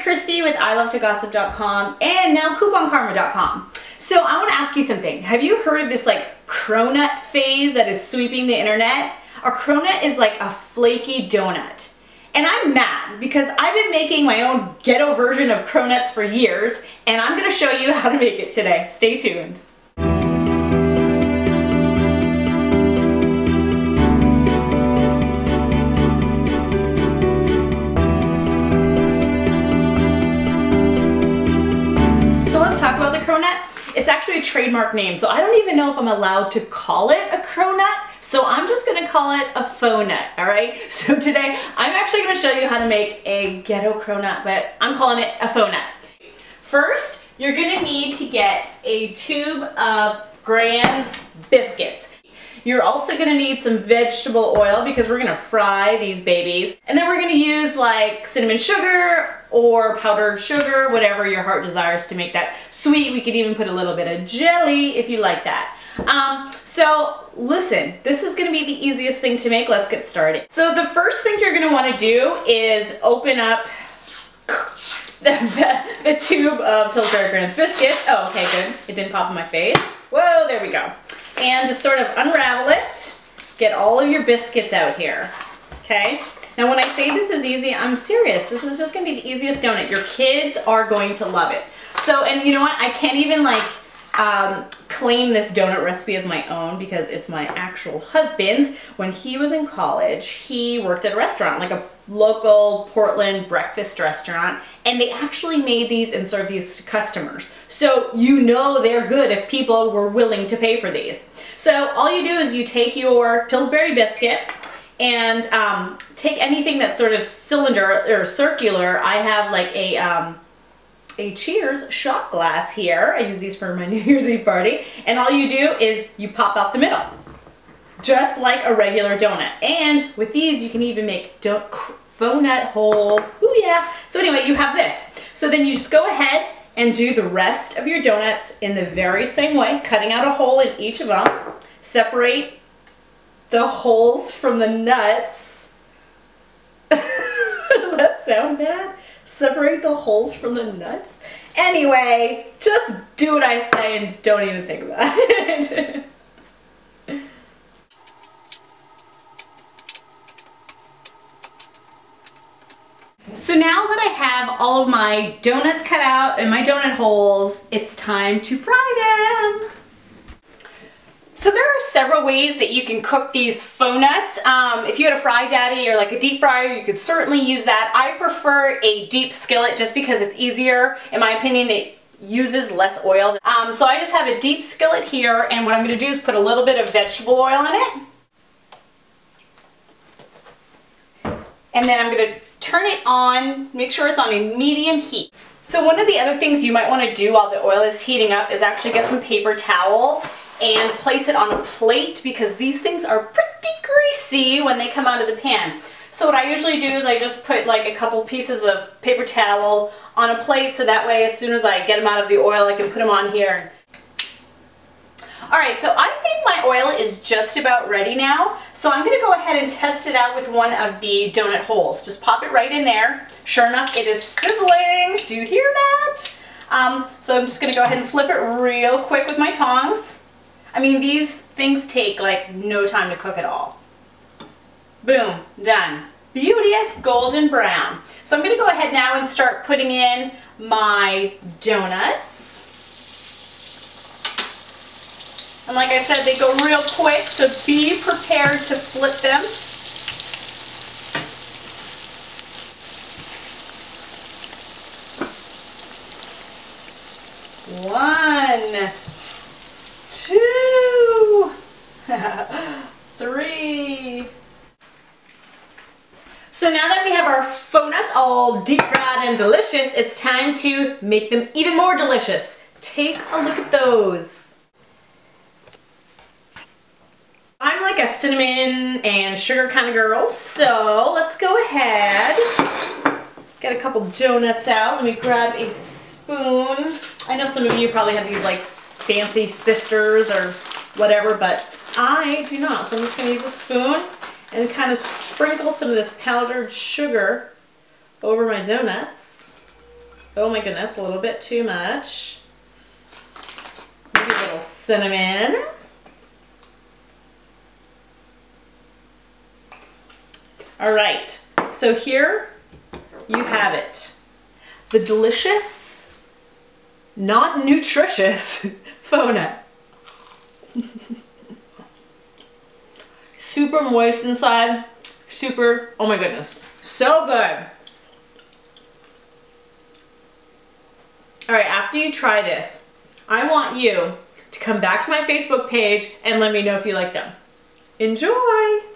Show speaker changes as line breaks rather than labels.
Christy with ilovetogossip.com and now couponkarma.com. So I want to ask you something. Have you heard of this like cronut phase that is sweeping the internet? A cronut is like a flaky donut. And I'm mad because I've been making my own ghetto version of cronuts for years, and I'm going to show you how to make it today. Stay tuned. So let's talk about the cronut. It's actually a trademark name, so I don't even know if I'm allowed to call it a cronut. So I'm just gonna call it a faux nut, all right? So today, I'm actually gonna show you how to make a ghetto cronut, but I'm calling it a faux nut. First, you're gonna need to get a tube of Grand's biscuits. You're also gonna need some vegetable oil because we're gonna fry these babies. And then we're gonna use like cinnamon sugar or powdered sugar, whatever your heart desires to make that sweet. We could even put a little bit of jelly if you like that. So listen, this is gonna be the easiest thing to make. Let's get started. So the first thing you're gonna wanna do is open up the tube of Pillsbury Grand's biscuits. Oh, okay, good. It didn't pop in my face. Whoa, there we go. And just sort of unravel it. Get all of your biscuits out here, okay? Now when I say this is easy, I'm serious. This is just gonna be the easiest donut. Your kids are going to love it. So, and you know what? I can't even like claim this donut recipe as my own because it's my actual husband's. When he was in college, he worked at a restaurant, like a local Portland breakfast restaurant, and they actually made these and served these to customers. So you know they're good if people were willing to pay for these. So all you do is you take your Pillsbury biscuit and take anything that's sort of cylinder or circular. I have like a Cheers shot glass here. I use these for my New Year's Eve party. And all you do is you pop out the middle, just like a regular donut. And with these, you can even make faux nut holes. Ooh yeah. So anyway, you have this. So then you just go ahead and do the rest of your donuts in the very same way, cutting out a hole in each of them. Separate the holes from the nuts. Does that sound bad? Separate the holes from the nuts? Anyway, just do what I say and don't even think about it. So now that I have all of my donuts cut out and my donut holes, it's time to fry them. So there are several ways that you can cook these faux nuts. If you had a Fry Daddy or like a deep fryer, you could certainly use that. I prefer a deep skillet just because it's easier. In my opinion, it uses less oil. So I just have a deep skillet here, and what I'm gonna do is put a little bit of vegetable oil in it. And then I'm gonna turn it on, make sure it's on a medium heat. So one of the other things you might wanna do while the oil is heating up is actually get some paper towel and place it on a plate because these things are pretty greasy when they come out of the pan. So what I usually do is I just put like a couple pieces of paper towel on a plate so that way as soon as I get them out of the oil I can put them on here. Alright, so I think my oil is just about ready now. So I'm going to go ahead and test it out with one of the donut holes. Just pop it right in there. Sure enough, it is sizzling. Do you hear that? So I'm just going to go ahead and flip it real quick with my tongs. I mean, these things take like no time to cook at all. Boom, done. Beauteous golden brown. So I'm going to go ahead now and start putting in my donuts. And like I said, they go real quick, so be prepared to flip them. One, two, three. So now that we have our faux nuts all deep fried and delicious, it's time to make them even more delicious. Take a look at those. I'm like a cinnamon and sugar kind of girl, so let's go ahead. Get a couple donuts out. Let me grab a spoon. I know some of you probably have these like fancy sifters or whatever, but I do not. So I'm just going to use a spoon and kind of sprinkle some of this powdered sugar over my donuts. Oh my goodness, a little bit too much. Maybe a little cinnamon. All right, so here you have it. The delicious, not nutritious faux nut. Super moist inside, super, oh my goodness, so good. All right, after you try this, I want you to come back to my Facebook page and let me know if you like them. Enjoy!